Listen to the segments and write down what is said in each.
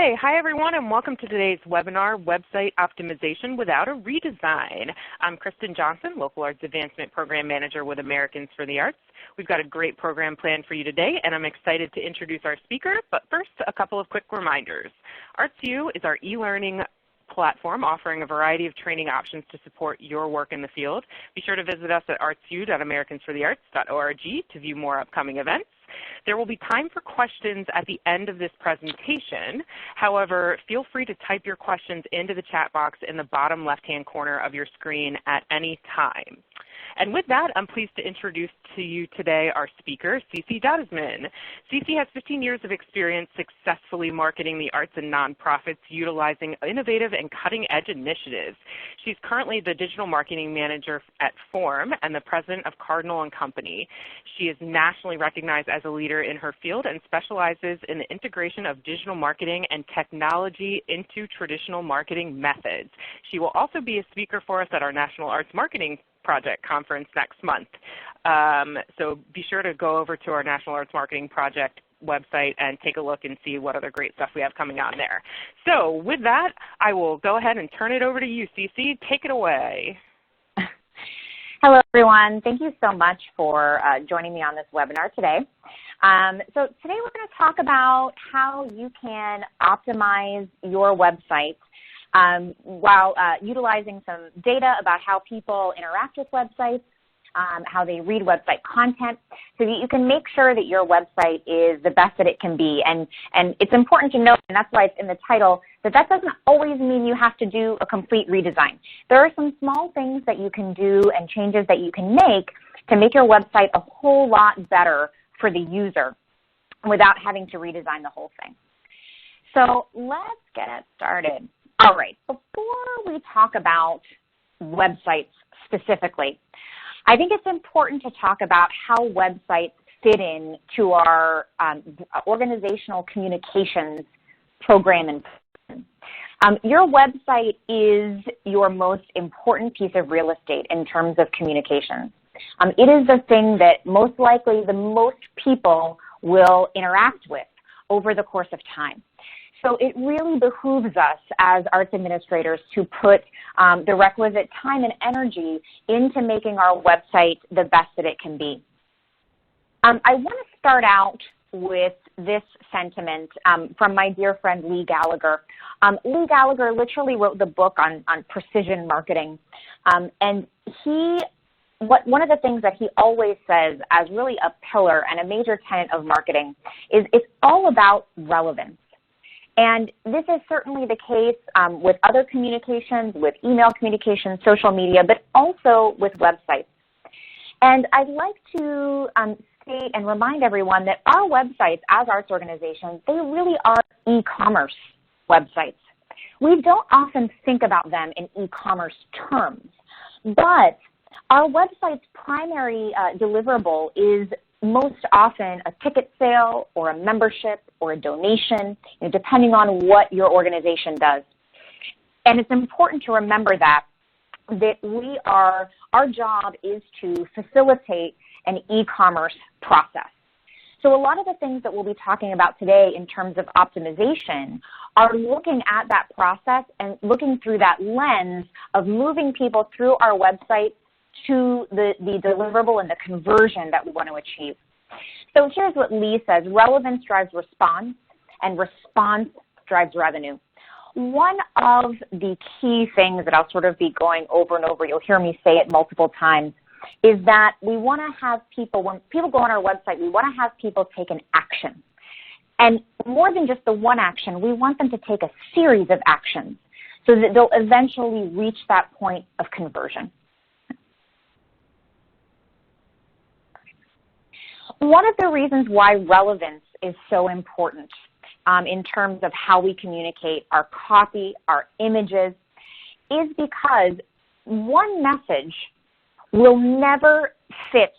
Okay, hi everyone and welcome to today's webinar, Website Optimization Without a Redesign. I'm Kristen Johnson, Local Arts Advancement Program Manager with Americans for the Arts. We've got a great program planned for you today and I'm excited to introduce our speaker, but first a couple of quick reminders. ArtsU is our e-learning platform offering a variety of training options to support your work in the field. Be sure to visit us at artsu.americansforthearts.org to view more upcoming events. There will be time for questions at the end of this presentation. However, feel free to type your questions into the chat box in the bottom left-hand corner of your screen at any time. And with that, I'm pleased to introduce to you today our speaker, Cece Dodesman. Cece has 15 years of experience successfully marketing the arts and nonprofits utilizing innovative and cutting-edge initiatives. She's currently the Digital Marketing Manager at Form and the President of Cardinal & Company. She is nationally recognized as a leader in her field and specializes in the integration of digital marketing and technology into traditional marketing methods. She will also be a speaker for us at our National Arts Marketing Project Conference next month. So be sure to go over to our National Arts Marketing Project website and take a look and see what other great stuff we have coming on there. So with that, I will go ahead and turn it over to you, Cece. Take it away. Hello, everyone. Thank you so much for joining me on this webinar today. So today we're going to talk about how you can optimize your website while utilizing some data about how people interact with websites, how they read website content, so that you can make sure that your website is the best that it can be. And it's important to note, and that's why it's in the title, that that doesn't always mean you have to do a complete redesign. There are some small things that you can do and changes that you can make to make your website a whole lot better for the user without having to redesign the whole thing. So let's get it started. All right, before we talk about websites specifically, I think it's important to talk about how websites fit in to our organizational communications program and plan. Your website is your most important piece of real estate in terms of communications. It is the thing that most likely the most people will interact with over the course of time. So it really behooves us as arts administrators to put the requisite time and energy into making our website the best that it can be. I want to start out with this sentiment from my dear friend Lee Gallagher. Lee Gallagher literally wrote the book on precision marketing, and one of the things that he always says as really a pillar and a major tenet of marketing is it's all about relevance. And this is certainly the case with other communications, with email communications, social media, but also with websites. And I'd like to state and remind everyone that our websites as arts organizations, they really are e-commerce websites. We don't often think about them in e-commerce terms, but our website's primary deliverable is most often a ticket sale or a membership or a donation, depending on what your organization does. And it's important to remember that our job is to facilitate an e-commerce process. So a lot of the things that we'll be talking about today in terms of optimization are looking at that process and looking through that lens of moving people through our website to the deliverable and the conversion that we want to achieve. So here's what Lee says: relevance drives response, and response drives revenue. One of the key things that I'll sort of be going over and over, you'll hear me say it multiple times, is that we want to have people, when people go on our website, we want to have people take an action. And more than just the one action, we want them to take a series of actions so that they'll eventually reach that point of conversion. One of the reasons why relevance is so important in terms of how we communicate our copy, our images, is because one message will never fit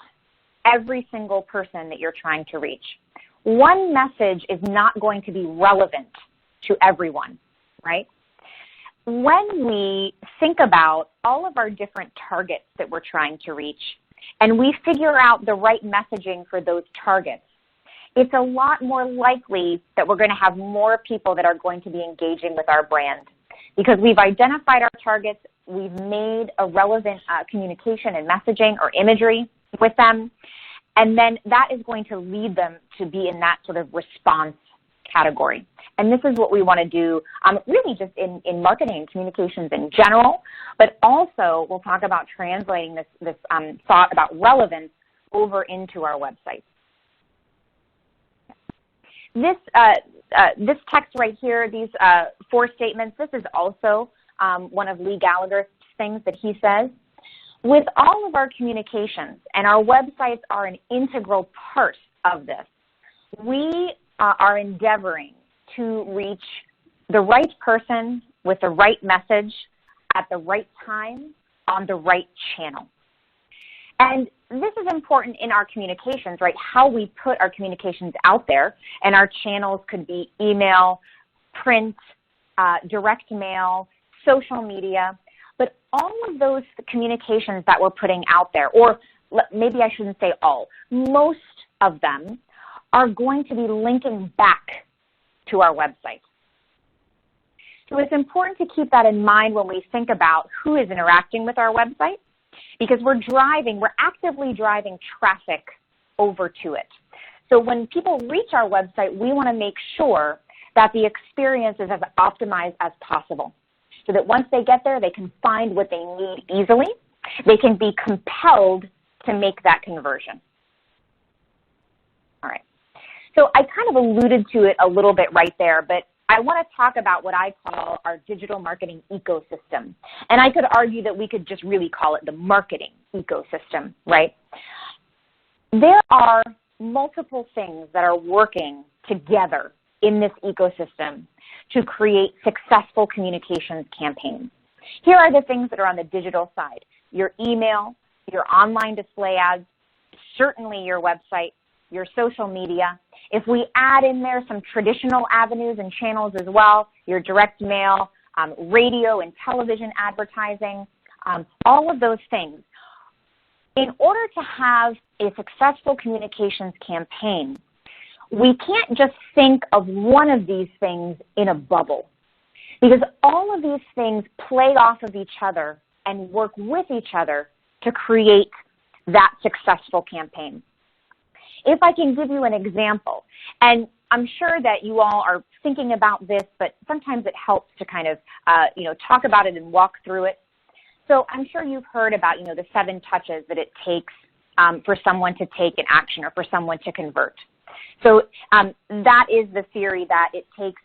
every single person that you're trying to reach. One message is not going to be relevant to everyone, right? When we think about all of our different targets that we're trying to reach, and we figure out the right messaging for those targets, it's a lot more likely that we're going to have more people that are going to be engaging with our brand because we've identified our targets, we've made a relevant communication and messaging or imagery with them, and then that is going to lead them to be in that sort of response category. And this is what we want to do really just in marketing and communications in general, but also we'll talk about translating this thought about relevance over into our website. This text right here, these 4 statements, this is also one of Lee Gallagher's things that he says. With all of our communications, and our websites are an integral part of this, we are endeavoring to reach the right person with the right message at the right time on the right channel. And this is important in our communications, right? How we put our communications out there, and our channels could be email, print, direct mail, social media, but all of those communications that we're putting out there, or maybe I shouldn't say all, most of them are going to be linking back to our website. So it's important to keep that in mind when we think about who is interacting with our website, because we're actively driving traffic over to it. So when people reach our website, we want to make sure that the experience is as optimized as possible, so that once they get there, they can find what they need easily. They can be compelled to make that conversion. All right. So I kind of alluded to it a little bit right there, but I want to talk about what I call our digital marketing ecosystem. And I could argue that we could just really call it the marketing ecosystem, right? There are multiple things that are working together in this ecosystem to create successful communications campaigns. Here are the things that are on the digital side: your email, your online display ads, certainly your website, your social media. If we add in there some traditional avenues and channels as well, your direct mail, radio and television advertising, all of those things. In order to have a successful communications campaign, we can't just think of one of these things in a bubble, because all of these things play off of each other and work with each other to create that successful campaign. If I can give you an example, and I'm sure that you all are thinking about this, but sometimes it helps to kind of, talk about it and walk through it. So I'm sure you've heard about, the 7 touches that it takes for someone to take an action or for someone to convert. So that is the theory that it takes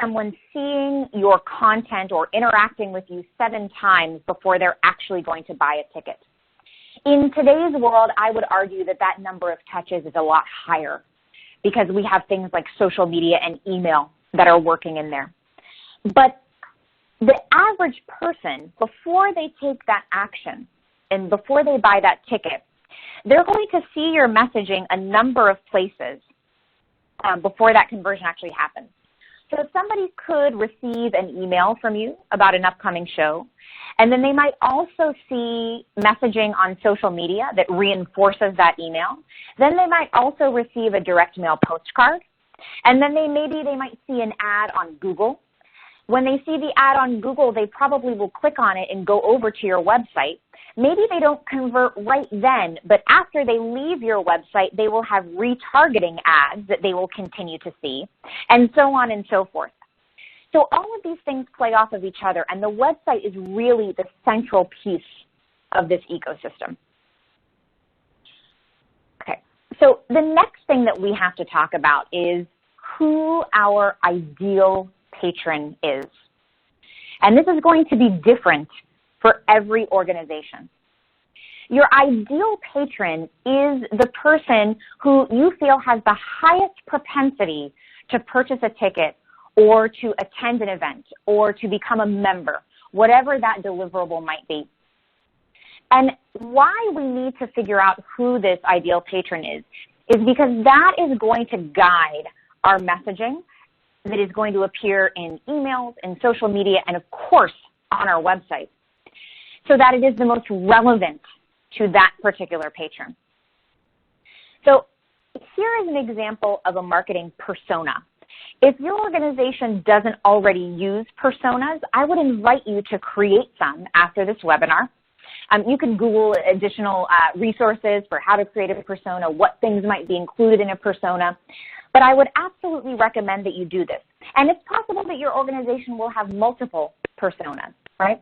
someone seeing your content or interacting with you 7 times before they're actually going to buy a ticket. In today's world, I would argue that that number of touches is a lot higher because we have things like social media and email that are working in there. But the average person, before they take that action and before they buy that ticket, they're going to see your messaging a number of places before that conversion actually happens. So somebody could receive an email from you about an upcoming show, and then they might also see messaging on social media that reinforces that email. Then they might also receive a direct mail postcard, and then they might see an ad on Google. When they see the ad on Google, they probably will click on it and go over to your website. Maybe they don't convert right then, but after they leave your website, they will have retargeting ads that they will continue to see, and so on and so forth. So all of these things play off of each other, and the website is really the central piece of this ecosystem. Okay, so the next thing that we have to talk about is who our ideal patron is. And this is going to be different for every organization. Your ideal patron is the person who you feel has the highest propensity to purchase a ticket or to attend an event or to become a member, whatever that deliverable might be. And why we need to figure out who this ideal patron is because that is going to guide our messaging that is going to appear in emails and social media and, of course, on our website, so that it is the most relevant to that particular patron. So here is an example of a marketing persona. If your organization doesn't already use personas, I would invite you to create some after this webinar. You can Google additional resources for how to create a persona, what things might be included in a persona, but I would absolutely recommend that you do this. And it's possible that your organization will have multiple personas, right?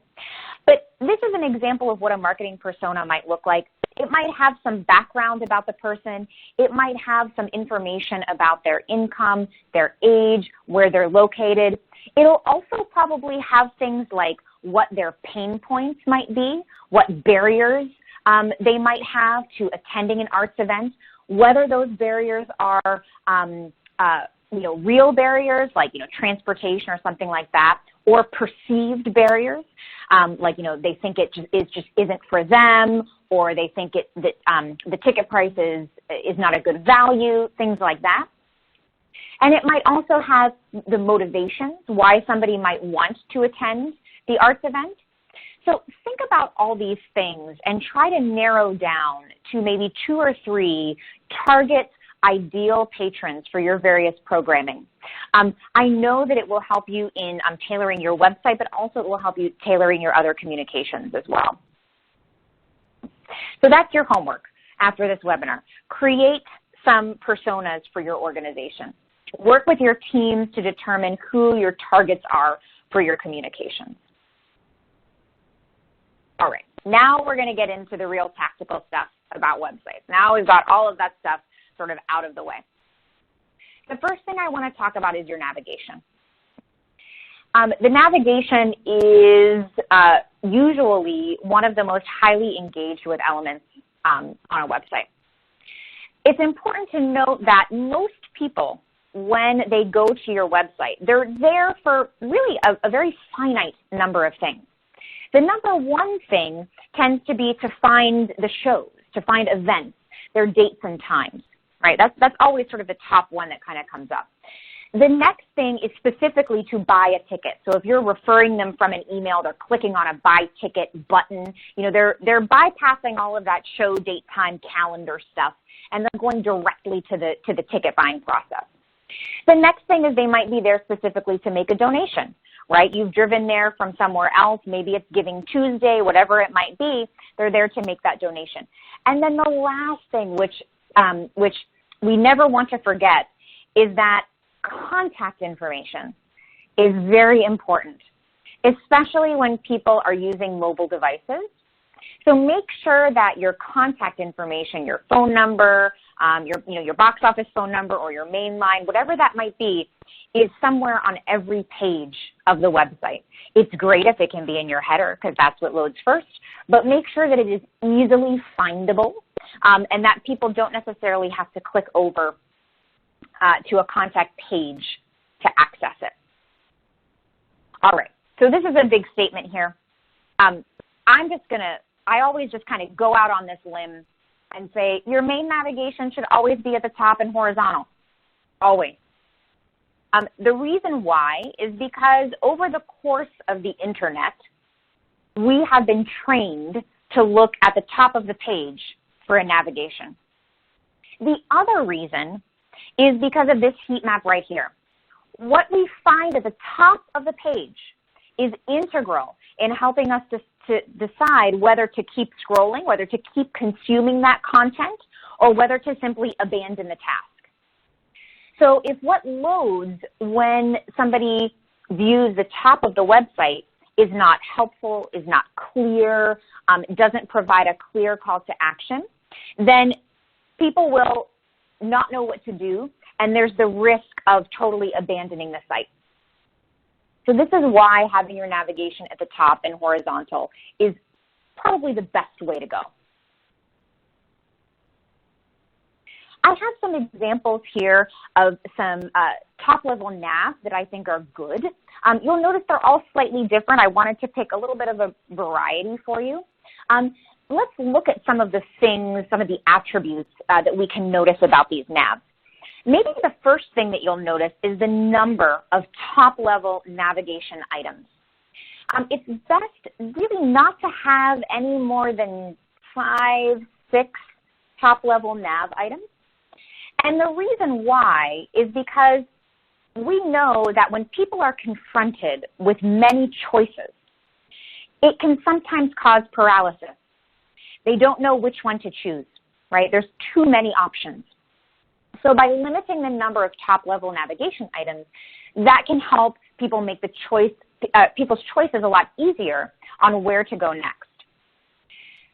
But this is an example of what a marketing persona might look like. It might have some background about the person. It might have some information about their income, their age, where they're located. It'll also probably have things like what their pain points might be, what barriers they might have to attending an arts event, whether those barriers are real barriers like transportation or something like that, or perceived barriers like they think it just isn't for them, or they think that the ticket price is not a good value, things like that. And it might also have the motivations, why somebody might want to attend the arts event. So think about all these things and try to narrow down to maybe 2 or 3 target ideal patrons for your various programming. I know that it will help you in tailoring your website, but also it will help you tailoring your other communications as well. So that's your homework after this webinar. Create some personas for your organization. Work with your teams to determine who your targets are for your communications. All right, now we're going to get into the real tactical stuff about websites. Now we've got all of that stuff sort of out of the way. The first thing I want to talk about is your navigation. The navigation is usually one of the most highly engaged with elements on a website. It's important to note that most people, when they go to your website, they're there for really a very finite number of things. The number one thing tends to be to find the shows, to find events, their dates and times, right? That's always sort of the top one that kind of comes up. The next thing is specifically to buy a ticket. So if you're referring them from an email, they're clicking on a buy ticket button. They're bypassing all of that show, date, time, calendar stuff, and they're going directly to the ticket buying process. The next thing is they might be there specifically to make a donation, right? You've driven there from somewhere else. Maybe it's Giving Tuesday, whatever it might be. They're there to make that donation. And then the last thing, which we never want to forget, is that contact information is very important, especially when people are using mobile devices. So make sure that your contact information, your phone number, your box office phone number or your main line, whatever that might be, is somewhere on every page of the website. It's great if it can be in your header because that's what loads first, but make sure that it is easily findable and that people don't necessarily have to click over to a contact page to access it. All right, so this is a big statement here. I always just kind of go out on this limb and say your main navigation should always be at the top and horizontal, always. The reason why is because over the course of the internet, we have been trained to look at the top of the page for a navigation. The other reason is because of this heat map right here. What we find at the top of the page is integral in helping us to decide whether to keep scrolling, whether to keep consuming that content, or whether to simply abandon the task. So if what loads when somebody views the top of the website is not helpful, is not clear, doesn't provide a clear call to action, then people will not know what to do, and there's the risk of totally abandoning the site. So this is why having your navigation at the top and horizontal is probably the best way to go. I have some examples here of some top-level navs that I think are good. You'll notice they're all slightly different. I wanted to pick a little bit of a variety for you. Let's look at some of the things, some of the attributes that we can notice about these navs. Maybe the first thing that you'll notice is the number of top-level navigation items. It's best really not to have any more than 5, 6 top-level nav items. And the reason why is because we know that when people are confronted with many choices, it can sometimes cause paralysis. They don't know which one to choose, right? There's too many options. So by limiting the number of top-level navigation items, that can help people make the people's choices a lot easier on where to go next.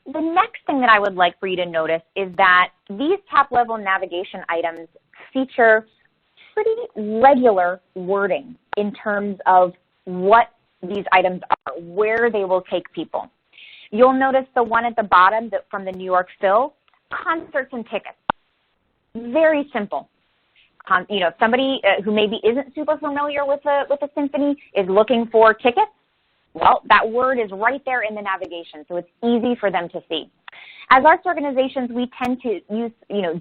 The next thing that I would like for you to notice is that these top-level navigation items feature pretty regular wording in terms of what these items are, where they will take people. You'll notice the one at the bottom from the New York Phil, concerts and tickets. Very simple. If somebody who maybe isn't super familiar with the symphony is looking for tickets, well, that word is right there in the navigation, so it's easy for them to see. As arts organizations, we tend to use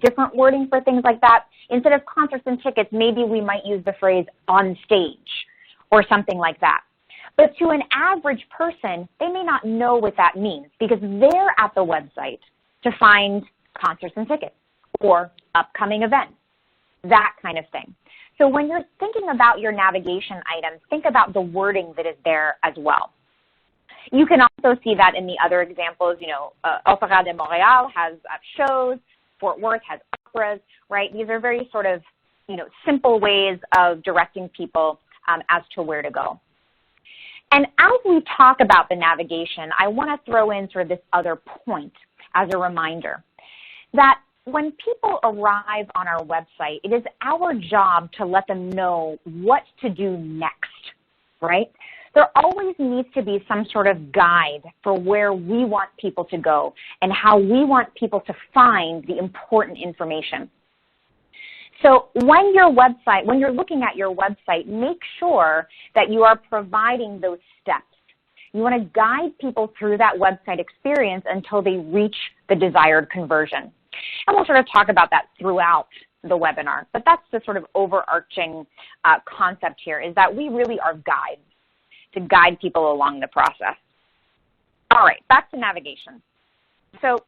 different wording for things like that. Instead of concerts and tickets, maybe we might use the phrase on stage or something like that. But to an average person, they may not know what that means because they're at the website to find concerts and tickets or upcoming events, that kind of thing. So when you're thinking about your navigation items, think about the wording that is there as well. You can also see that in the other examples. Opéra de Montréal has shows, Fort Worth has operas, right? These are very sort of, simple ways of directing people as to where to go. And as we talk about the navigation, I want to throw in sort of this other point as a reminder that when people arrive on our website, it is our job to let them know what to do next, right? There always needs to be some sort of guide for where we want people to go and how we want people to find the important information. So when you're looking at your website, make sure that you are providing those steps. You want to guide people through that website experience until they reach the desired conversion. And we'll sort of talk about that throughout the webinar, but that's the sort of overarching concept here, is that we really are guides to guide people along the process. All right, back to navigation. So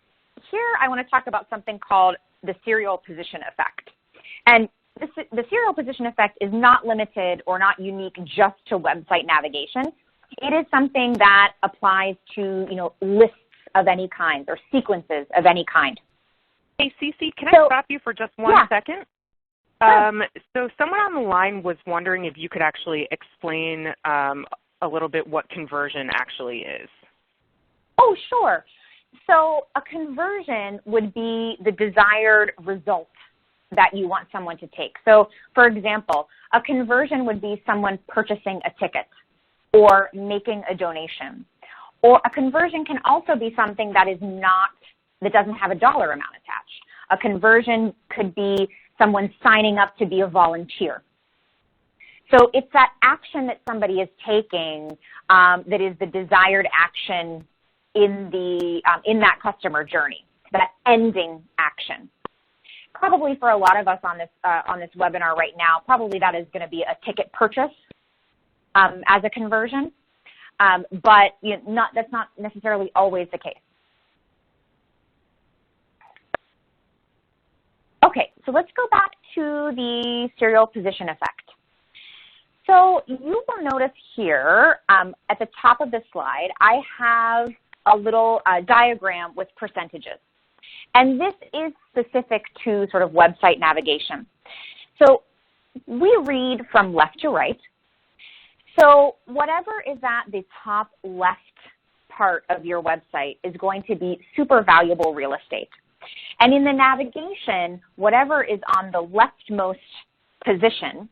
here I want to talk about something called the serial position effect. And the serial position effect is not limited or not unique just to website navigation. It is something that applies to, lists of any kind or sequences of any kind. Hey, Cece, can I stop you for just one second? Sure. So someone on the line was wondering if you could actually explain a little bit what conversion actually is. Oh, sure. So a conversion would be the desired result that you want someone to take. So, for example, a conversion would be someone purchasing a ticket or making a donation. Or a conversion can also be something that doesn't have a dollar amount attached. A conversion could be someone signing up to be a volunteer. So it's that action that somebody is taking that is the desired action in that customer journey, that ending action. Probably for a lot of us on this webinar right now, probably that is going to be a ticket purchase as a conversion, but that's not necessarily always the case. Okay, so let's go back to the serial position effect. So you will notice here at the top of the slide, I have a little diagram with percentages. And this is specific to sort of website navigation. So we read from left to right. So whatever is at the top left part of your website is going to be super valuable real estate. And in the navigation, whatever is on the leftmost position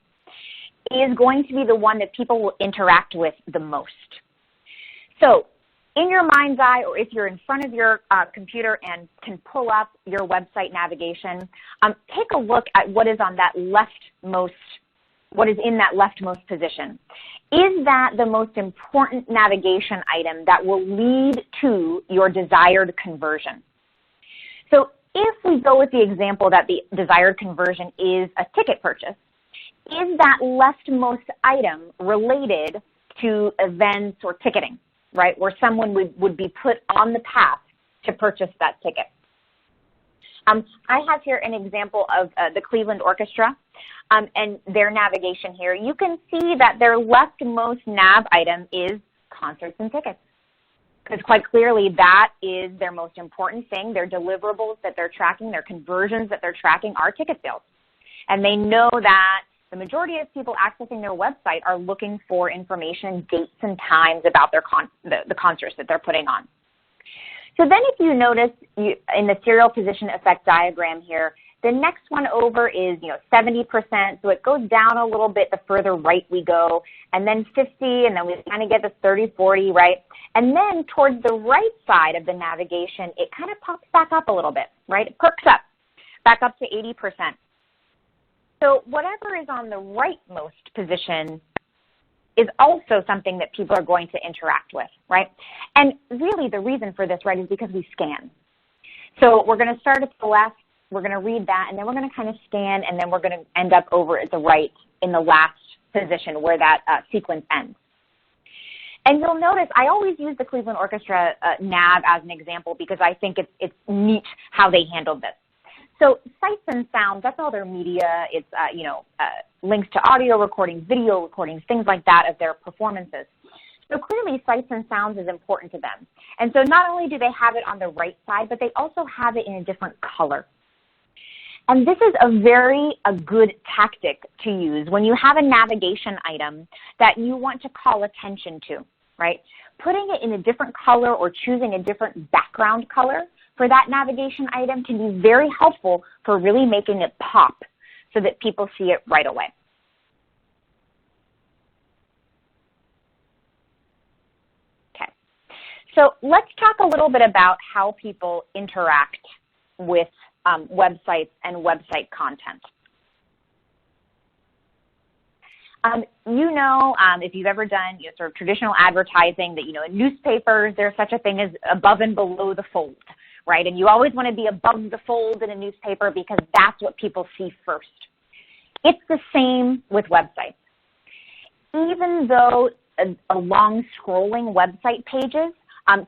is going to be the one that people will interact with the most. So in your mind's eye, or if you're in front of your computer and can pull up your website navigation, take a look at what is on that what is in that leftmost position. Is that the most important navigation item that will lead to your desired conversion? So if we go with the example that the desired conversion is a ticket purchase, is that leftmost item related to events or ticketing, right, where someone would be put on the path to purchase that ticket? I have here an example of the Cleveland Orchestra and their navigation here. You can see that their leftmost nav item is concerts and tickets, because quite clearly that is their most important thing. Their deliverables that they're tracking, their conversions that they're tracking are ticket sales. And they know that the majority of people accessing their website are looking for information, dates and times about their the concerts that they're putting on. So then if you notice in the serial position effect diagram here, the next one over is 70%, so it goes down a little bit the further right we go, and then 50, and then we kind of get to 30, 40, right? And then towards the right side of the navigation, it kind of pops back up a little bit, right? It perks up, back up to 80%. So whatever is on the rightmost position is also something that people are going to interact with, right? And really the reason for this, right, is because we scan. So we're going to start at the left, we're going to read that, and then we're going to kind of scan, and then we're going to end up over at the right in the last position where that sequence ends. And you'll notice I always use the Cleveland Orchestra nav as an example because I think it's neat how they handled this. So sights and sounds, that's all their media. It's, links to audio recordings, video recordings, things like that of their performances. So clearly sights and sounds is important to them. And so not only do they have it on the right side, but they also have it in a different color. And this is a good tactic to use when you have a navigation item that you want to call attention to, right? Putting it in a different color or choosing a different background color for that navigation item can be very helpful for really making it pop so that people see it right away. Okay, so let's talk a little bit about how people interact with websites and website content. If you've ever done sort of traditional advertising that, in newspapers, there's such a thing as above and below the fold, right? And you always want to be above the fold in a newspaper because that's what people see first. It's the same with websites. Even though a long scrolling website pages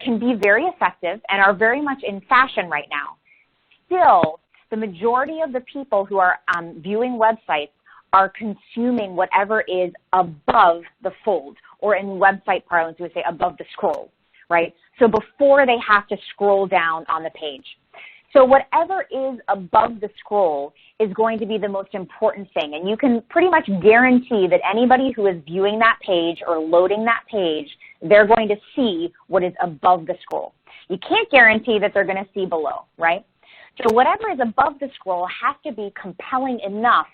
can be very effective and are very much in fashion right now, still, the majority of the people who are viewing websites are consuming whatever is above the fold, or in website parlance, we would say above the scroll, right? So before they have to scroll down on the page. So whatever is above the scroll is going to be the most important thing. And you can pretty much guarantee that anybody who is viewing that page or loading that page, they're going to see what is above the scroll. You can't guarantee that they're going to see below, right? So whatever is above the scroll has to be compelling enough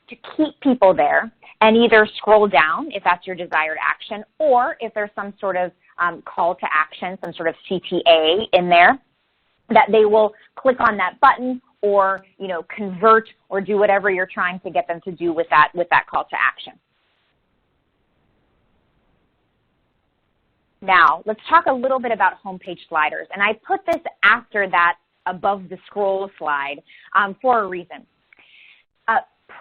to keep people there and either scroll down if that's your desired action, or if there's some sort of call to action, some sort of CTA in there, that they will click on that button or convert or do whatever you're trying to get them to do with that call to action. Now, let's talk a little bit about homepage sliders. And I put this after that above the scroll slide for a reason.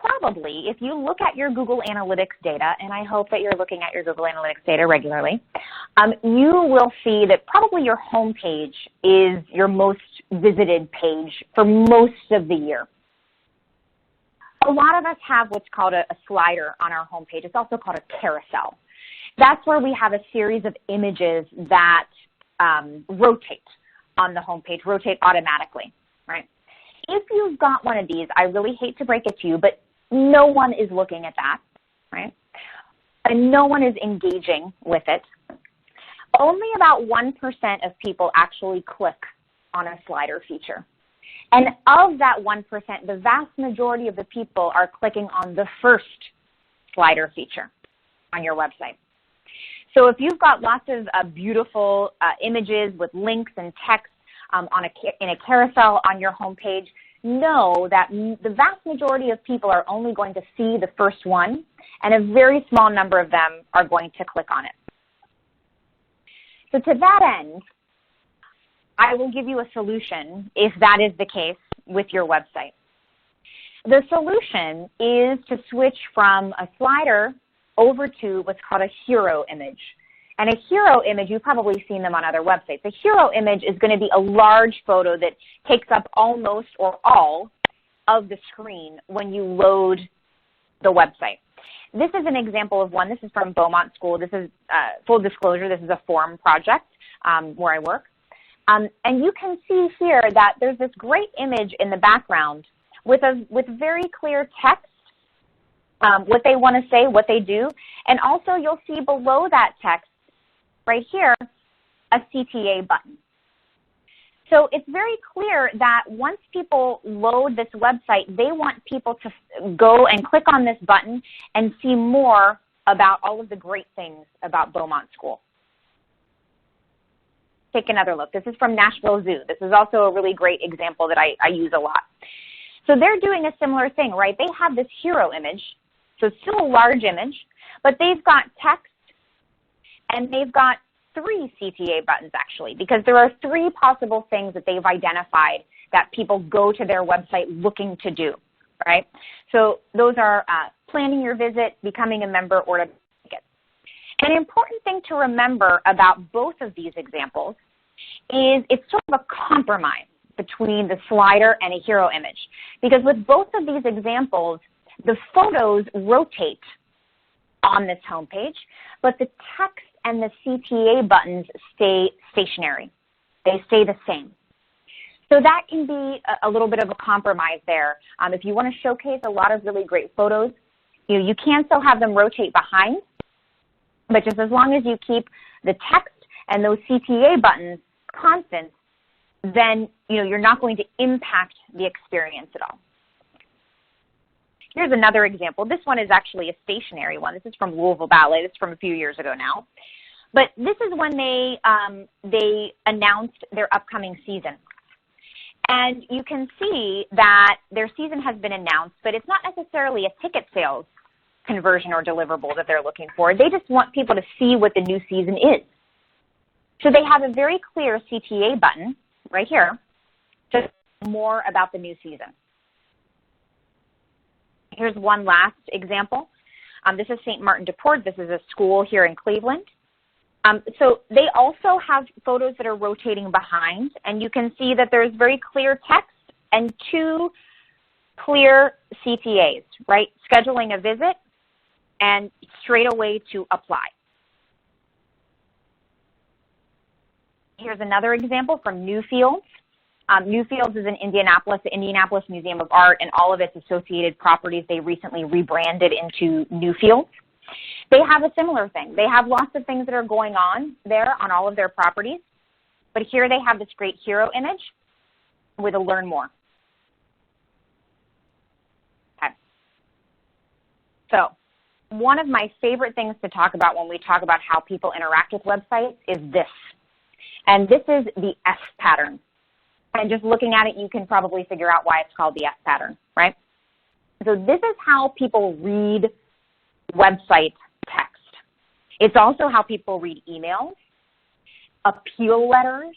Probably, if you look at your Google Analytics data, and I hope that you're looking at your Google Analytics data regularly, you will see that probably your home page is your most visited page for most of the year. A lot of us have what's called a slider on our home page. It's also called a carousel. That's where we have a series of images that rotate on the home page, rotate automatically, right? If you've got one of these, I really hate to break it to you, but no one is looking at that, right? And no one is engaging with it. Only about 1% of people actually click on a slider feature. And of that 1%, the vast majority of the people are clicking on the first slider feature on your website. So if you've got lots of beautiful images with links and text in a carousel on your home page, know that the vast majority of people are only going to see the first one, and a very small number of them are going to click on it. So to that end, I will give you a solution if that is the case with your website. The solution is to switch from a slider over to what's called a hero image. And a hero image, you've probably seen them on other websites. A hero image is going to be a large photo that takes up almost or all of the screen when you load the website. This is an example of one. This is from Beaumont School. This is, full disclosure, this is a forum project where I work. And you can see here that there's this great image in the background with very clear text, what they want to say, what they do. And also you'll see below that text right here a CTA button. So it's very clear that once people load this website, they want people to go and click on this button and see more about all of the great things about Beaumont School. Take another look. This is from Nashville Zoo. This is also a really great example that I use a lot. So they're doing a similar thing, right? They have this hero image, so it's still a large image, but they've got text and they've got 3 CTA buttons actually, because there are 3 possible things that they've identified that people go to their website looking to do, right? So those are planning your visit, becoming a member, or to tickets. An important thing to remember about both of these examples is it's sort of a compromise between the slider and a hero image, because with both of these examples, the photos rotate on this homepage, but the text and the CTA buttons stay stationary. They stay the same. So that can be a little bit of a compromise there. If you want to showcase a lot of really great photos, you can still have them rotate behind, but just as long as you keep the text and those CTA buttons constant, then you're not going to impact the experience at all. Here's another example. This one is actually a stationary one. This is from Louisville Ballet. This is from a few years ago now. But this is when they announced their upcoming season. And you can see that their season has been announced, but it's not necessarily a ticket sales conversion or deliverable that they're looking for. They just want people to see what the new season is. So they have a very clear CTA button right here to more about the new season. Here's one last example. This is St. Martin de Portes. This is a school here in Cleveland. So they also have photos that are rotating behind, and you can see that there's very clear text and 2 clear CTAs, right? Scheduling a visit and straight away to apply. Here's another example from Newfields. Newfields is in Indianapolis, the Indianapolis Museum of Art, and all of its associated properties they recently rebranded into Newfields. They have a similar thing. They have lots of things that are going on there on all of their properties, but here they have this great hero image with a learn more. Okay. So one of my favorite things to talk about when we talk about how people interact with websites is this, and this is the F pattern. And just looking at it, you can probably figure out why it's called the F pattern, right? So this is how people read website text. It's also how people read emails, appeal letters,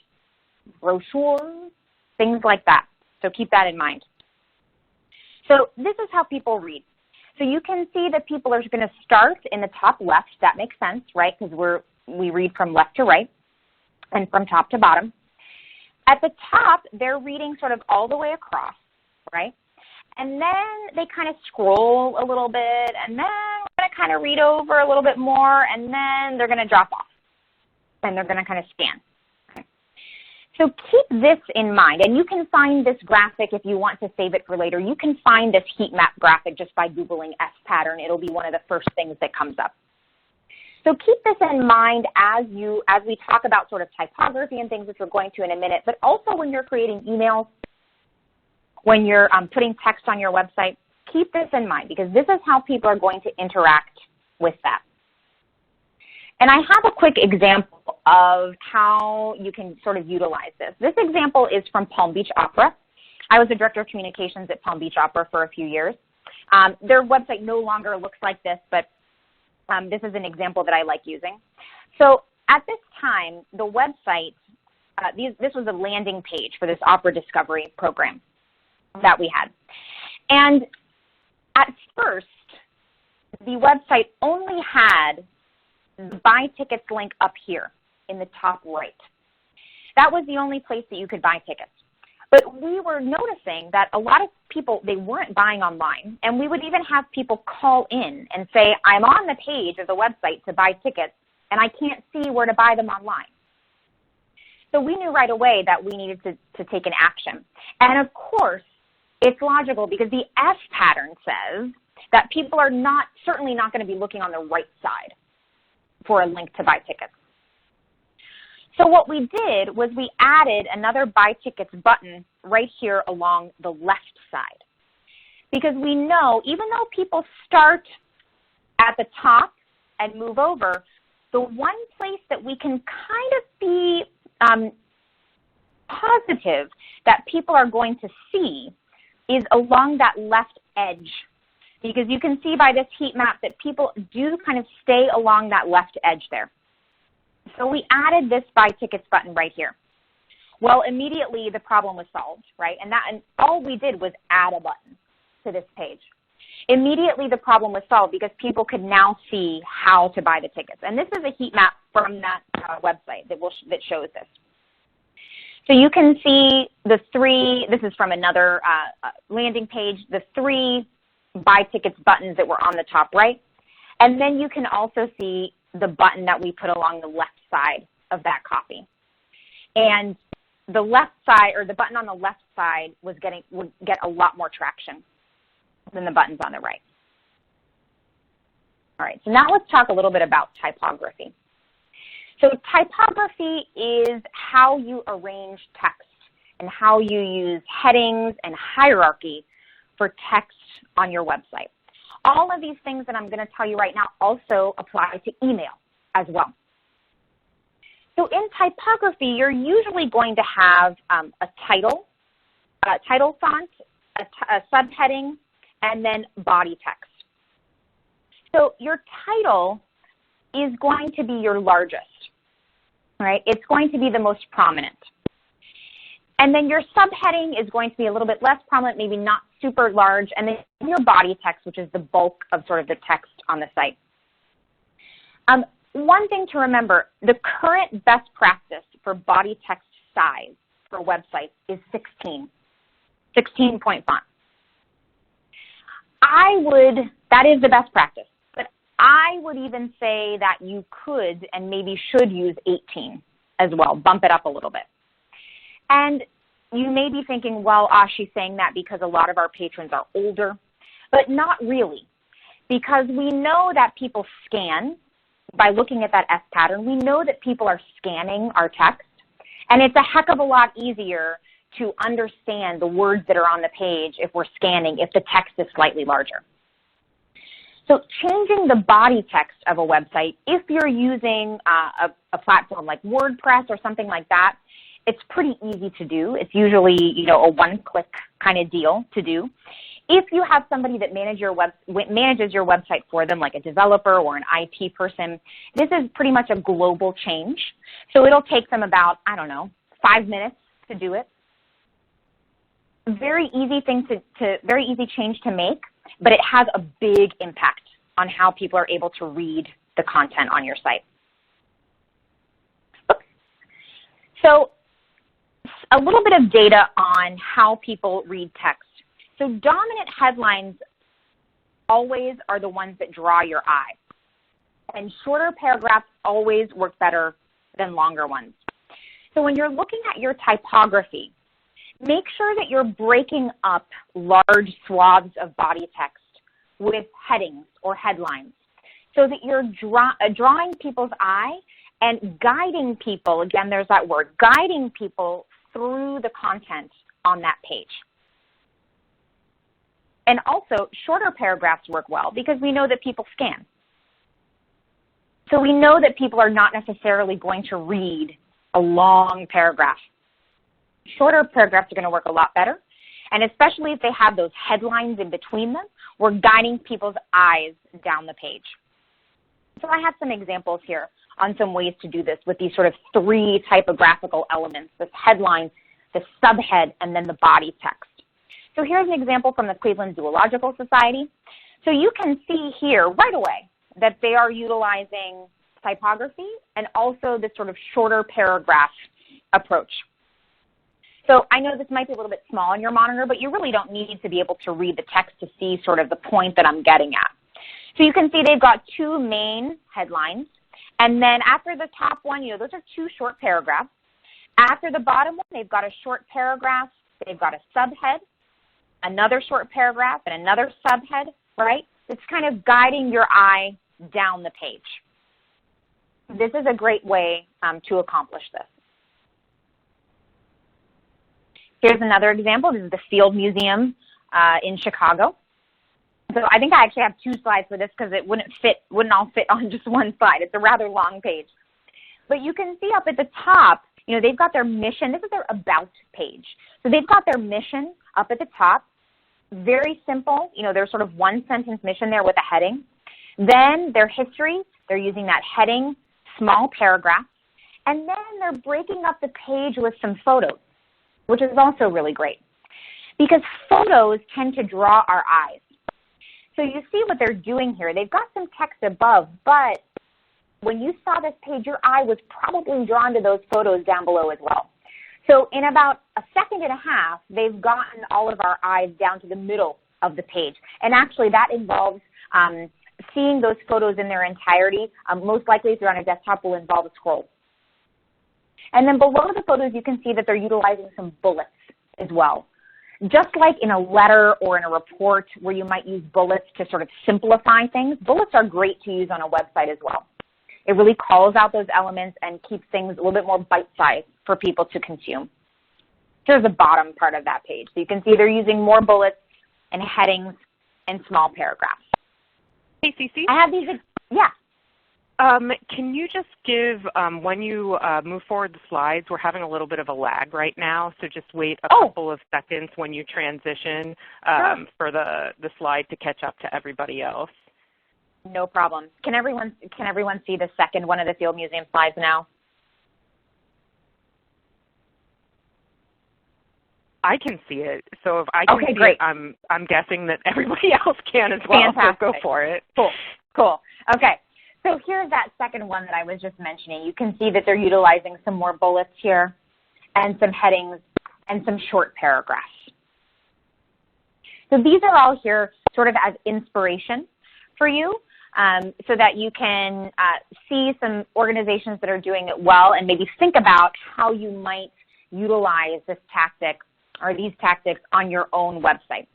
brochures, things like that. So keep that in mind. So this is how people read. So you can see that people are going to start in the top left. That makes sense, right? Because we read from left to right and from top to bottom. At the top, they're reading sort of all the way across, right? And then they kind of scroll a little bit, and then we're going to kind of read over a little bit more, and then they're going to drop off, and they're going to kind of scan. Okay. So keep this in mind, and you can find this graphic if you want to save it for later. You can find this heat map graphic just by Googling F pattern. It'll be one of the first things that comes up. So keep this in mind as we talk about sort of typography and things, which we're going to in a minute, but also when you're creating emails, when you're putting text on your website, keep this in mind because this is how people are going to interact with that. And I have a quick example of how you can sort of utilize this. This example is from Palm Beach Opera. I was the director of communications at Palm Beach Opera for a few years. Their website no longer looks like this, but this is an example that I like using. So at this time, the website, this was a landing page for this opera discovery program that we had. And at first, the website only had the buy tickets link up here in the top right. That was the only place that you could buy tickets. But we were noticing that a lot of people, they weren't buying online, and we would even have people call in and say, I'm on the page of the website to buy tickets, and I can't see where to buy them online. So we knew right away that we needed to take an action. And of course, it's logical because the F pattern says that people are certainly not going to be looking on the right side for a link to buy tickets. So what we did was we added another buy tickets button right here along the left side. Because we know even though people start at the top and move over, the one place that we can kind of be positive that people are going to see is along that left edge. Because you can see by this heat map that people do kind of stay along that left edge there. So we added this buy tickets button right here. Well, immediately the problem was solved, right? And all we did was add a button to this page. Immediately the problem was solved because people could now see how to buy the tickets. And this is a heat map from that website that shows this. So you can see the three, this is from another landing page, the three buy tickets buttons that were on the top right. And then you can also see the button that we put along the left side of that copy. And the left side, or the button on the left side would get a lot more traction than the buttons on the right. All right, so now let's talk a little bit about typography. So typography is how you arrange text and how you use headings and hierarchy for text on your website. All of these things that I'm going to tell you right now also apply to email as well. So in typography, you're usually going to have a title font, a subheading, and then body text. So your title is going to be your largest, right? It's going to be the most prominent. And then your subheading is going to be a little bit less prominent, maybe not super large, and then your body text, which is the bulk of sort of the text on the site. One thing to remember, the current best practice for body text size for websites is 16-point font. That is the best practice, but I would even say that you could and maybe should use 18 as well, bump it up a little bit. And you may be thinking, well, she's saying that because a lot of our patrons are older, but not really, because we know that people scan by looking at that F pattern. We know that people are scanning our text, and it's a heck of a lot easier to understand the words that are on the page if we're scanning, if the text is slightly larger. So changing the body text of a website, if you're using a platform like WordPress or something like that, it's pretty easy to do. It's usually, a one-click kind of deal to do. If you have somebody that manages your website for them, like a developer or an IT person, this is pretty much a global change. So it'll take them about, 5 minutes to do it. Very easy very easy change to make, but it has a big impact on how people are able to read the content on your site. So a little bit of data on how people read text. So dominant headlines always are the ones that draw your eye. And shorter paragraphs always work better than longer ones. So when you're looking at your typography, make sure that you're breaking up large swaths of body text with headings or headlines so that you're drawing people's eye and guiding people, again, there's that word, guiding people through the content on that page. And also, shorter paragraphs work well because we know that people scan. So we know that people are not necessarily going to read a long paragraph. Shorter paragraphs are going to work a lot better, and especially if they have those headlines in between them, we're guiding people's eyes down the page. So I have some examples here on some ways to do this with these sort of three typographical elements, this headline, the subhead, and then the body text. So here's an example from the Cleveland Zoological Society. So you can see here right away that they are utilizing typography and also this sort of shorter paragraph approach. So I know this might be a little bit small on your monitor, but you really don't need to be able to read the text to see sort of the point that I'm getting at. So you can see they've got two main headlines. And then after the top one, those are two short paragraphs. After the bottom one, they've got a short paragraph. They've got a subhead, another short paragraph, and another subhead, right? It's kind of guiding your eye down the page. This is a great way to accomplish this. Here's another example. This is the Field Museum in Chicago. So I think I actually have two slides for this because it wouldn't all fit on just one slide. It's a rather long page. But you can see up at the top, they've got their mission. This is their About page. So they've got their mission up at the top. Very simple. There's sort of one-sentence mission there with a heading. Then their history. They're using that heading, small paragraph. And then they're breaking up the page with some photos, which is also really great because photos tend to draw our eyes. So you see what they're doing here. They've got some text above, but when you saw this page, your eye was probably drawn to those photos down below as well. So in about a second and a half, they've gotten all of our eyes down to the middle of the page. And actually that involves seeing those photos in their entirety. Most likely if you're on a desktop will involve a scroll. And then below the photos, you can see that they're utilizing some bullets as well. Just like in a letter or in a report where you might use bullets to sort of simplify things, bullets are great to use on a website as well. It really calls out those elements and keeps things a little bit more bite-sized for people to consume. Here's the bottom part of that page. So you can see they're using more bullets and headings and small paragraphs. Hey, Cece? I have these, yeah. Can you just give, when you move forward the slides, we're having a little bit of a lag right now, so just wait a couple of seconds when you transition for the slide to catch up to everybody else. No problem. Can everyone see the second one of the Field Museum slides now? I can see it. So if I can see great. it, I'm guessing that everybody else can as well. Fantastic. So go for it. Cool. Okay. So here's that second one that I was just mentioning. You can see that they're utilizing some more bullets here and some headings and some short paragraphs. So these are all here sort of as inspiration for you so that you can see some organizations that are doing it well and maybe think about how you might utilize this tactic or these tactics on your own website.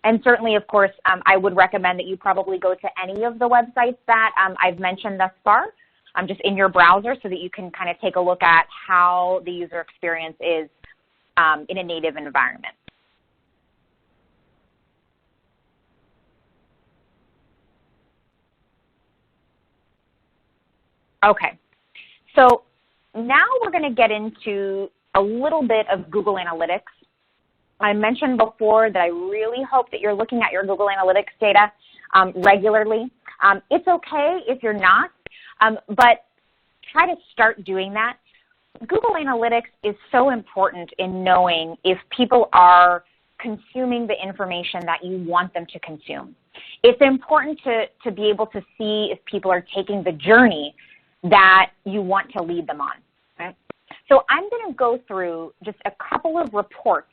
And certainly, of course, I would recommend that you probably go to any of the websites that I've mentioned thus far, just in your browser so that you can kind of take a look at how the user experience is in a native environment. Okay, so now we're going to get into a little bit of Google Analytics. I mentioned before that I really hope that you're looking at your Google Analytics data regularly. It's okay if you're not, but try to start doing that. Google Analytics is so important in knowing if people are consuming the information that you want them to consume. It's important to be able to see if people are taking the journey that you want to lead them on. Okay? So I'm going to go through just a couple of reports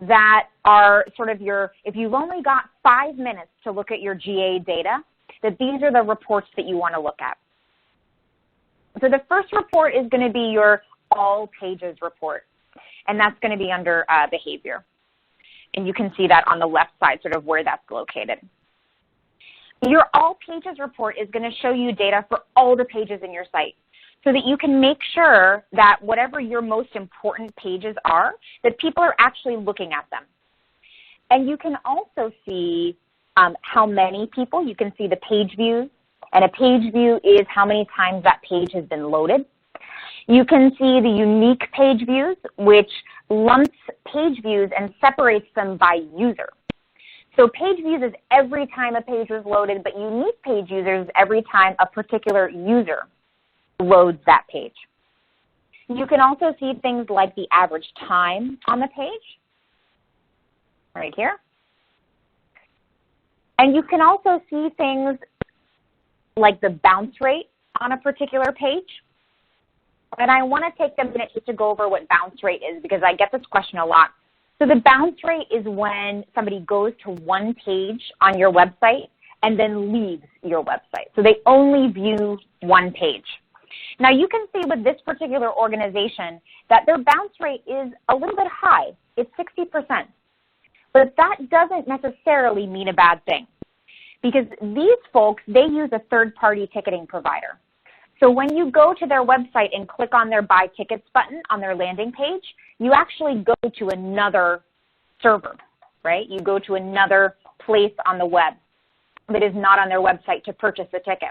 that are sort of if you've only got 5 minutes to look at your GA data, that these are the reports that you want to look at. So the first report is going to be your all pages report, and that's going to be under behavior. And you can see that on the left side, sort of where that's located. Your all pages report is going to show you data for all the pages in your site, so that you can make sure that whatever your most important pages are, that people are actually looking at them. And you can also see how many people. You can see the page views, and a page view is how many times that page has been loaded. You can see the unique page views, which lumps page views and separates them by user. So page views is every time a page was loaded, but unique page users every time a particular user loads that page. You can also see things like the average time on the page, right here. And you can also see things like the bounce rate on a particular page. And I want to take a minute just to go over what bounce rate is, because I get this question a lot. So the bounce rate is when somebody goes to one page on your website and then leaves your website. So they only view one page. Now you can see with this particular organization that their bounce rate is a little bit high. It's 60%. But that doesn't necessarily mean a bad thing, because these folks, they use a third-party ticketing provider. So when you go to their website and click on their Buy Tickets button on their landing page, you actually go to another server, right? You go to another place on the web that is not on their website to purchase a ticket.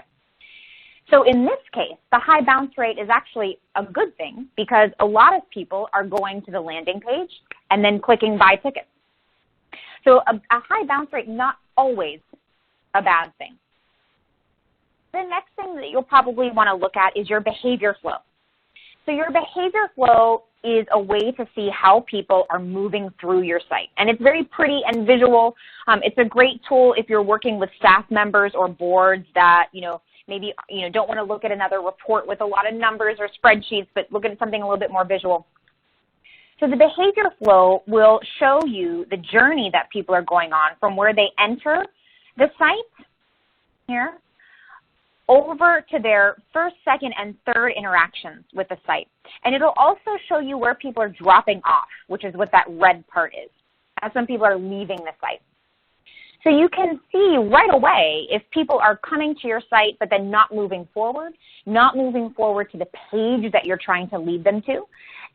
So in this case, the high bounce rate is actually a good thing, because a lot of people are going to the landing page and then clicking Buy Tickets. So a high bounce rate, not always a bad thing. The next thing that you'll probably want to look at is your behavior flow. So your behavior flow is a way to see how people are moving through your site. And it's very pretty and visual. It's a great tool if you're working with staff members or boards that, maybe don't want to look at another report with a lot of numbers or spreadsheets, but look at something a little bit more visual. So the behavior flow will show you the journey that people are going on from where they enter the site here over to their first, second, and third interactions with the site. And it'll also show you where people are dropping off, which is what that red part is. That's when people are leaving the site. So you can see right away if people are coming to your site but then not moving forward to the page that you're trying to lead them to,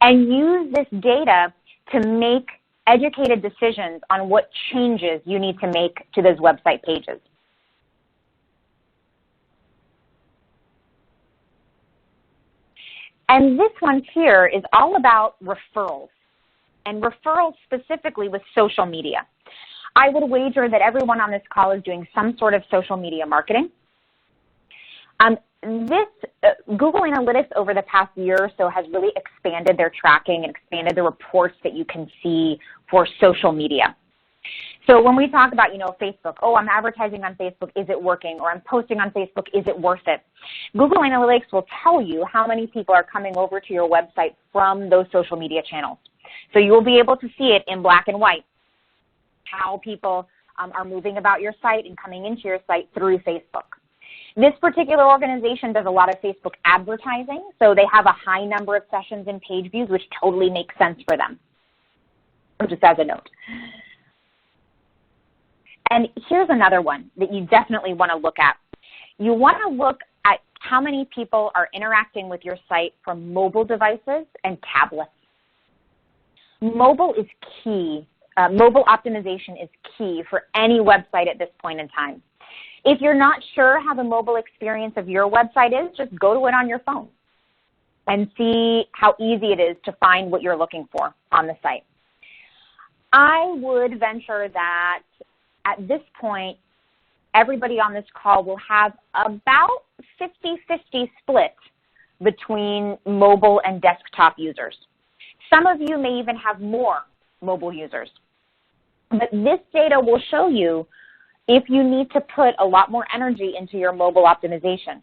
and use this data to make educated decisions on what changes you need to make to those website pages. And this one here is all about referrals, and referrals specifically with social media. I would wager that everyone on this call is doing some sort of social media marketing. Google Analytics over the past year or so has really expanded their tracking and expanded the reports that you can see for social media. So when we talk about, Facebook, I'm advertising on Facebook, is it working? Or I'm posting on Facebook, is it worth it? Google Analytics will tell you how many people are coming over to your website from those social media channels. So you will be able to see it in black and white, how people are moving about your site and coming into your site through Facebook. This particular organization does a lot of Facebook advertising, so they have a high number of sessions and page views, which totally makes sense for them, just as a note. And here's another one that you definitely want to look at. You want to look at how many people are interacting with your site from mobile devices and tablets. Mobile is key. Mobile optimization is key for any website at this point in time. If you're not sure how the mobile experience of your website is, just go to it on your phone and see how easy it is to find what you're looking for on the site. I would venture that at this point, everybody on this call will have about 50-50 split between mobile and desktop users. Some of you may even have more mobile users. But this data will show you if you need to put a lot more energy into your mobile optimization,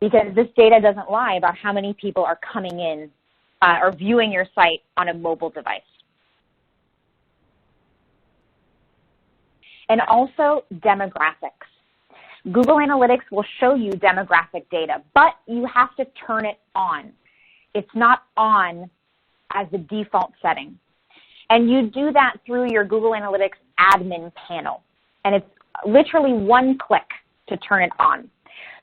because this data doesn't lie about how many people are coming in or viewing your site on a mobile device. And also demographics. Google Analytics will show you demographic data, but you have to turn it on. It's not on as the default setting. And you do that through your Google Analytics admin panel. And it's literally one click to turn it on.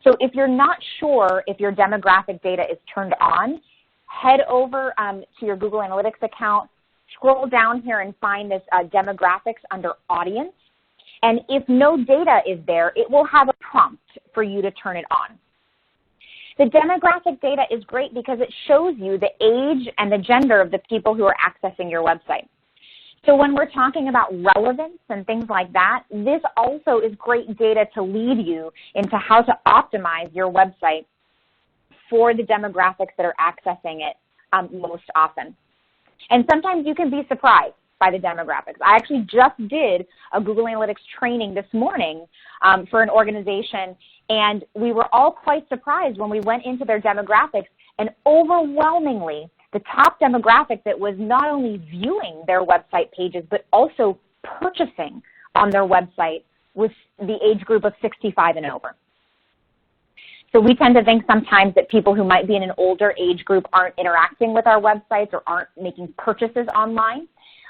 So if you're not sure if your demographic data is turned on, head over to your Google Analytics account, scroll down here and find this demographics under audience. And if no data is there, it will have a prompt for you to turn it on. The demographic data is great because it shows you the age and the gender of the people who are accessing your website. So when we're talking about relevance and things like that, this also is great data to lead you into how to optimize your website for the demographics that are accessing it most often. And sometimes you can be surprised by the demographics. I actually just did a Google Analytics training this morning for an organization, and we were all quite surprised when we went into their demographics, and overwhelmingly, the top demographic that was not only viewing their website pages, but also purchasing on their website was the age group of 65 and over. So we tend to think sometimes that people who might be in an older age group aren't interacting with our websites or aren't making purchases online,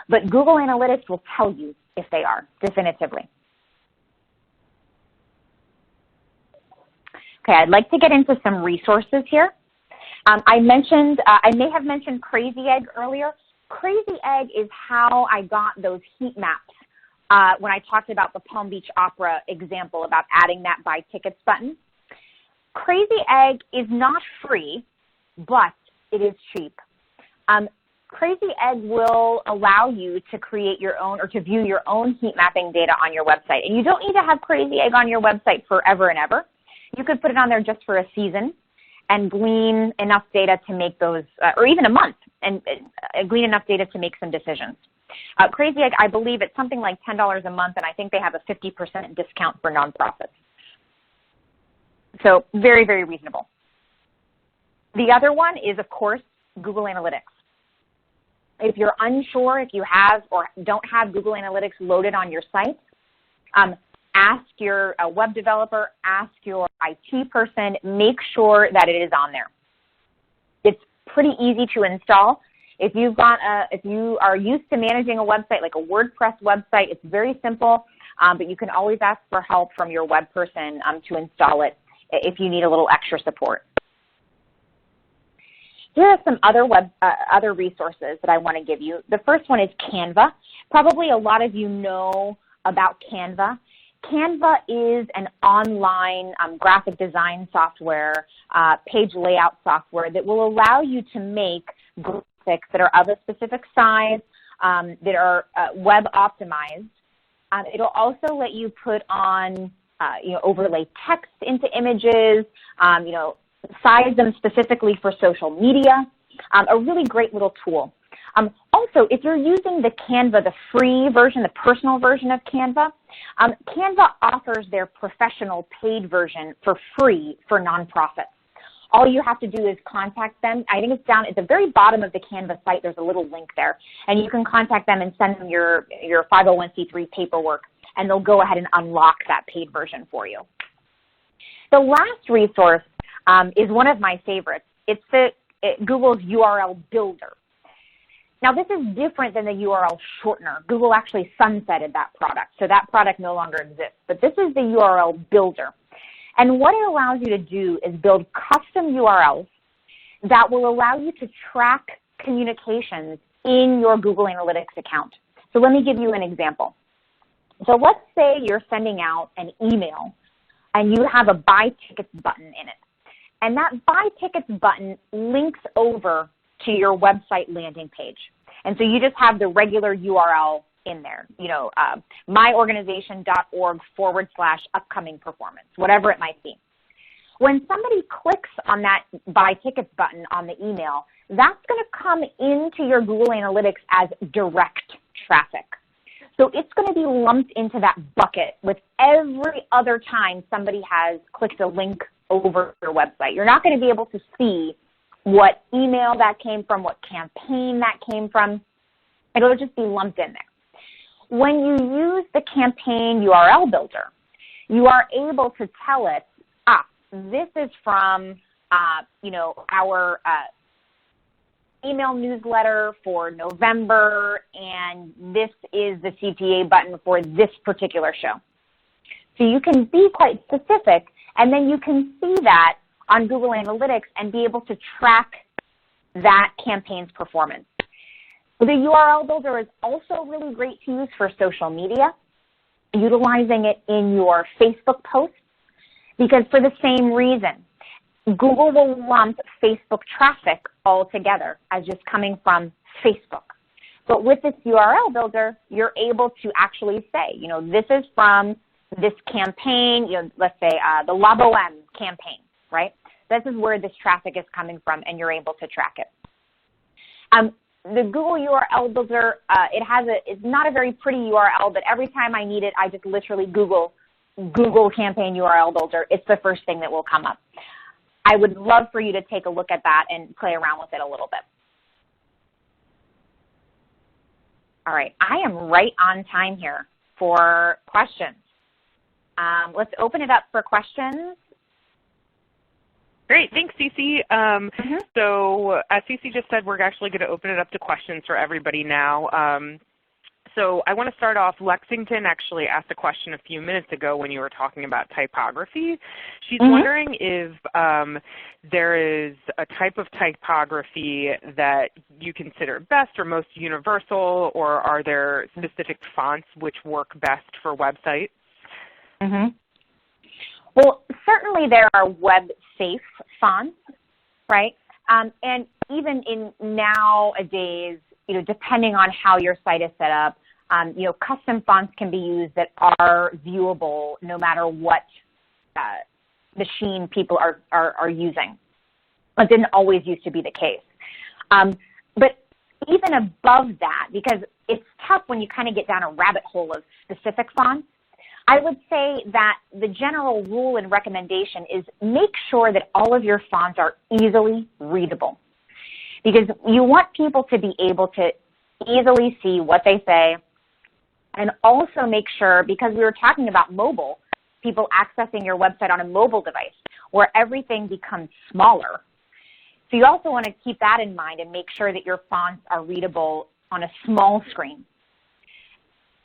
but Google Analytics will tell you if they are, definitively. Okay, I'd like to get into some resources here. I may have mentioned Crazy Egg earlier. Crazy Egg is how I got those heat maps when I talked about the Palm Beach Opera example about adding that buy tickets button. Crazy Egg is not free, but it is cheap. Crazy Egg will allow you to create your own or to view your own heat mapping data on your website. And you don't need to have Crazy Egg on your website forever and ever. You could put it on there just for a season and glean enough data to make those, or even a month, and glean enough data to make some decisions. Crazy Egg, I believe it's something like $10 a month, and I think they have a 50% discount for nonprofits. So very, very reasonable. The other one is, of course, Google Analytics. If you're unsure if you have or don't have Google Analytics loaded on your site, ask your web developer, ask your IT person, make sure that it is on there. It's pretty easy to install. If you are used to managing a website like a WordPress website, it's very simple, but you can always ask for help from your web person to install it if you need a little extra support. Here are some other resources that I want to give you. The first one is Canva. Probably a lot of you know about Canva. Canva is an online graphic design software, page layout software that will allow you to make graphics that are of a specific size, that are web optimized. It'll also let you put on overlay text into images, size them specifically for social media, a really great little tool. Also, if you're using the Canva, the free version, the personal version of Canva, Canva offers their professional paid version for free for nonprofits. All you have to do is contact them. I think it's down at the very bottom of the Canva site. There's a little link there, and you can contact them and send them your 501c3 paperwork, and they'll go ahead and unlock that paid version for you. The last resource is one of my favorites. It's Google's URL Builder. Now, this is different than the URL shortener. Google actually sunsetted that product, so that product no longer exists. But this is the URL Builder. And what it allows you to do is build custom URLs that will allow you to track communications in your Google Analytics account. So let me give you an example. So let's say you're sending out an email and you have a buy tickets button in it. And that buy tickets button links over to your website landing page. And so you just have the regular URL in there, myorganization.org/upcoming performance, whatever it might be. When somebody clicks on that buy tickets button on the email, that's going to come into your Google Analytics as direct traffic. So it's going to be lumped into that bucket with every other time somebody has clicked a link over your website. You're not going to be able to see what email that came from, what campaign that came from. It'll just be lumped in there. When you use the campaign URL builder, you are able to tell it, this is from, our email newsletter for November, and this is the CTA button for this particular show. So you can be quite specific, and then you can see that on Google Analytics and be able to track that campaign's performance. The URL builder is also really great to use for social media, utilizing it in your Facebook posts, because for the same reason, Google will lump Facebook traffic all together as just coming from Facebook. But with this URL builder, you're able to actually say, this is from this campaign, let's say the La Boheme campaign, right? This is where this traffic is coming from, and you're able to track it. the Google URL builder, it's not a very pretty URL, but every time I need it, I just literally Google campaign URL builder. It's the first thing that will come up. I would love for you to take a look at that and play around with it a little bit. All right, I am right on time here for questions. Let's open it up for questions. Great, thanks, Cece. So as Cece just said, we're actually going to open it up to questions for everybody now. So I want to start off, Lexington actually asked a question a few minutes ago when you were talking about typography. She's wondering if there is a type of typography that you consider best or most universal, or are there specific fonts which work best for websites? Well, certainly there are web-safe fonts, right? And even in nowadays, depending on how your site is set up, custom fonts can be used that are viewable no matter what machine people are using. It didn't always used to be the case. But even above that, because it's tough when you kind of get down a rabbit hole of specific fonts, I would say that the general rule and recommendation is make sure that all of your fonts are easily readable, because you want people to be able to easily see what they say, and also make sure, because we were talking about mobile, people accessing your website on a mobile device where everything becomes smaller. So you also want to keep that in mind and make sure that your fonts are readable on a small screen.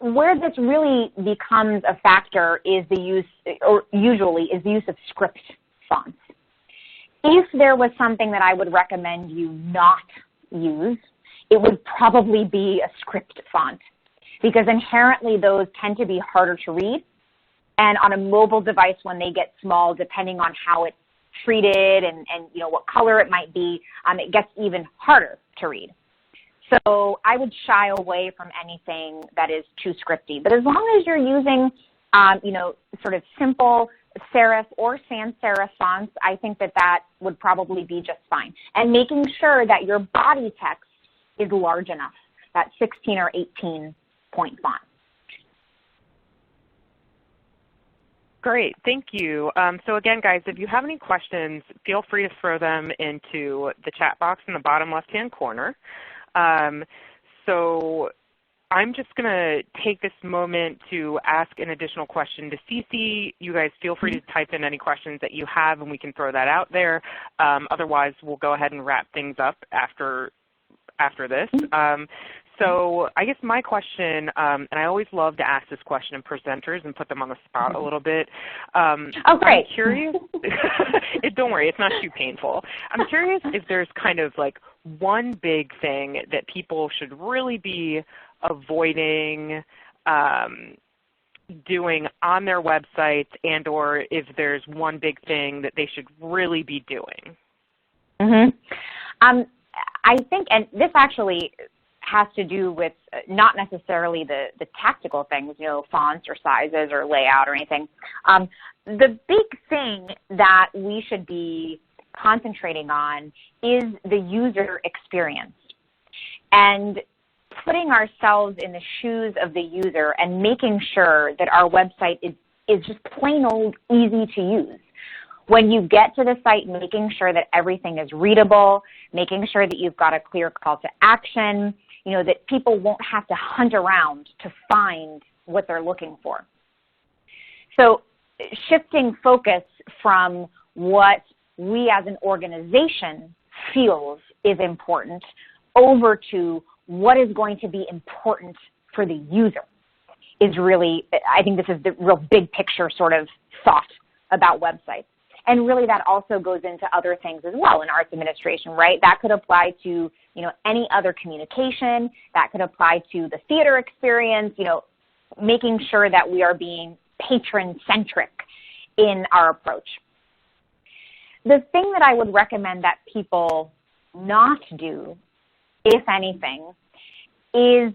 Where this really becomes a factor is the use, or usually is the use of script fonts. If there was something that I would recommend you not use, it would probably be a script font, because inherently those tend to be harder to read. And on a mobile device, when they get small, depending on how it's treated and what color it might be, it gets even harder to read. So I would shy away from anything that is too scripty. But as long as you're using, sort of simple serif or sans serif fonts, I think that would probably be just fine. And making sure that your body text is large enough, that 16 or 18 point font. Great, thank you. So again, guys, if you have any questions, feel free to throw them into the chat box in the bottom left-hand corner. So I'm just going to take this moment to ask an additional question to Cece. You guys feel free to type in any questions that you have, and we can throw that out there. Otherwise, we'll go ahead and wrap things up after this. So I guess my question, and I always love to ask this question in presenters and put them on the spot a little bit. Oh, great. I'm curious. Don't worry, it's not too painful. I'm curious if there's kind of like one big thing that people should really be avoiding doing on their websites, and or if there's one big thing that they should really be doing. I think, and this actually has to do with not necessarily the tactical things, fonts or sizes or layout or anything. The big thing that we should be concentrating on is the user experience, and putting ourselves in the shoes of the user and making sure that our website is just plain old easy to use. When you get to the site, making sure that everything is readable, making sure that you've got a clear call to action, that people won't have to hunt around to find what they're looking for. So shifting focus from what we as an organization feels is important over to what is going to be important for the user is really, I think this is the real big picture sort of thought about websites. And really that also goes into other things as well in arts administration, right? That could apply to, any other communication. That could apply to the theater experience, making sure that we are being patron-centric in our approach. The thing that I would recommend that people not do, if anything, is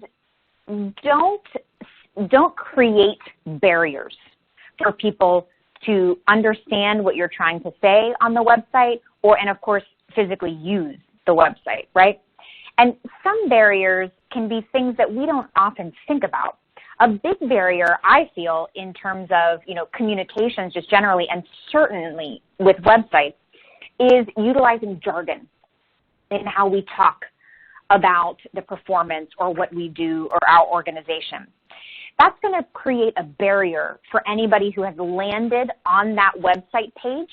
don't create barriers for people to understand what you're trying to say on the website, and of course, physically use the website, right? And some barriers can be things that we don't often think about. A big barrier, I feel, in terms of, communications just generally, and certainly with websites, is utilizing jargon in how we talk about the performance or what we do or our organization. That's going to create a barrier for anybody who has landed on that website page.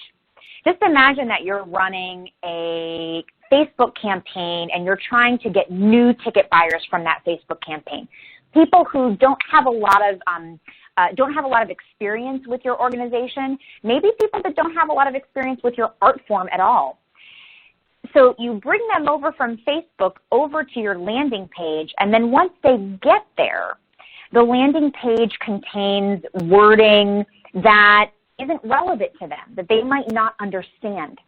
Just imagine that you're running a Facebook campaign and you're trying to get new ticket buyers from that Facebook campaign. People who don't have a lot of experience with your organization, maybe people that don't have a lot of experience with your art form at all. So you bring them over from Facebook over to your landing page, and then once they get there, the landing page contains wording that isn't relevant to them, that they might not understand.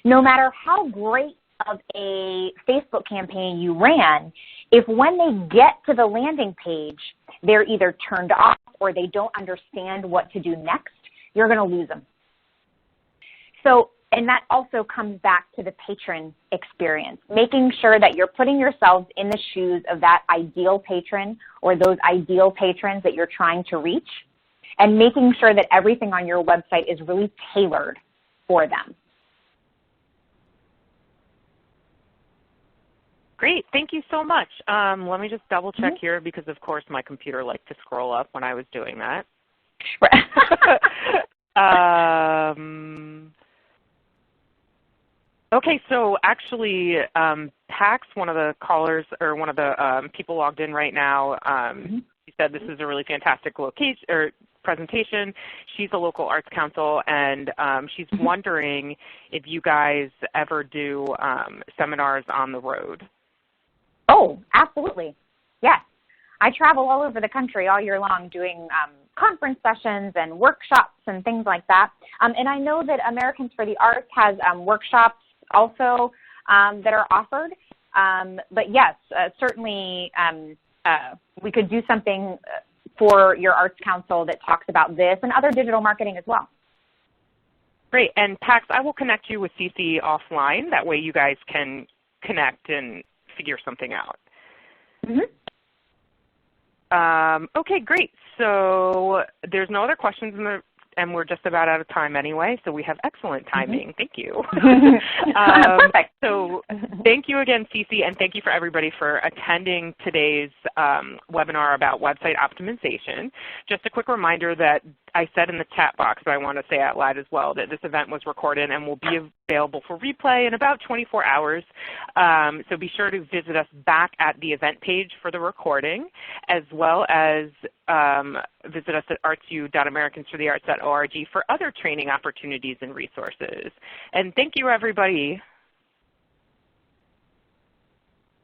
No matter how great of a Facebook campaign you ran, if when they get to the landing page, they're either turned off or they don't understand what to do next, you're going to lose them. So, and that also comes back to the patron experience, making sure that you're putting yourselves in the shoes of that ideal patron or those ideal patrons that you're trying to reach, and making sure that everything on your website is really tailored for them. Great, thank you so much. Let me just double check here because, of course, my computer liked to scroll up when I was doing that. Okay, so actually, Pax, one of the callers or one of the people logged in right now, she said this is a really fantastic location or presentation. She's a local arts council, and she's wondering if you guys ever do seminars on the road. Oh, absolutely. Yes. I travel all over the country all year long doing conference sessions and workshops and things like that. And I know that Americans for the Arts has workshops also that are offered. But yes, certainly we could do something for your Arts Council that talks about this and other digital marketing as well. Great. And Pax, I will connect you with Cece offline. That way you guys can connect and figure something out. Okay, great. So there's no other questions and we're just about out of time anyway, so we have excellent timing. Thank you. Perfect. So thank you again, Cece, and thank you for everybody for attending today's webinar about website optimization. Just a quick reminder that I said in the chat box, but I want to say out loud as well, that this event was recorded and will be available for replay in about 24 hours. So be sure to visit us back at the event page for the recording, as well as visit us at artsu.americansforthearts.org for other training opportunities and resources. And thank you, everybody.